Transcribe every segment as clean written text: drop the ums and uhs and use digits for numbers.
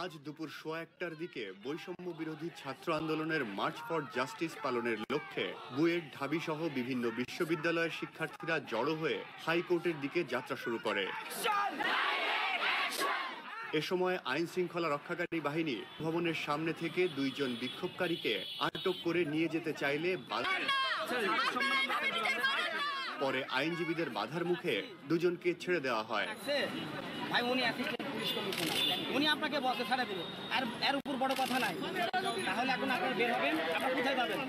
আজ দুপুর ১:১টার দিকে বৈষম্য বিরোধী ছাত্র আন্দোলনের মার্চ ফর জাস্টিস পালনের লক্ষ্যে বুয়েট, ঢাবি সহ বিভিন্ন বিশ্ববিদ্যালয়ের শিক্ষার্থীরা জড়ো হয়ে হাইকোর্টের দিকে যাত্রা শুরু করে। এ সময় আইন শৃঙ্খলা রক্ষাকারী বাহিনী ভবনের সামনে থেকে ২ জন বিক্ষোভকারীকে আটক করে নিয়ে যেতে চাইলে পরে আইনজীবীদের বাধার মুখে দুজনকে ছেড়ে দেওয়া হয়। ভাই উনি অ্যাসিস্ট্যান্ট পুলিশ কমিশনার, উনি আপনাকে বলতে ছাড়া দেবে, আর এর উপর বড় কথা নাই। তাহলে এখন আপনারা বের হবেন, আপনারা কোথায় যাবেন?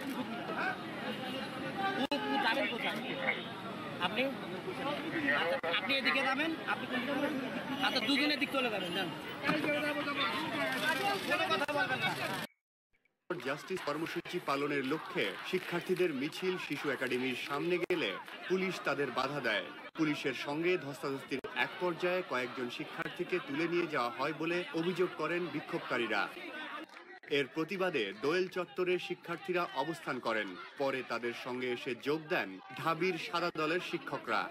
যাবেন কোথায়? আপনি আপনি এদিকে যাবেন, আপনি আচ্ছা দুজনের দিক চলে যাবেন, যান, কথা বলবেন না। জাস্টিস কর্মসূচি পালনের লক্ষ্যে শিক্ষার্থীদের মিছিল শিশু একাডেমির সামনে গেলে পুলিশ তাদের বাধা দেয়। পুলিশের সঙ্গে ধস্তাধস্তির এক পর্যায়ে কয়েকজন শিক্ষার্থীকে তুলে নিয়ে যাওয়া হয় বলে অভিযোগ করেন বিক্ষোভকারীরা। এর প্রতিবাদে দোয়েল চত্বরে শিক্ষার্থীরা অবস্থান করেন। পরে তাদের সঙ্গে এসে যোগ দেন ঢাবির সাদা দলের শিক্ষকরা।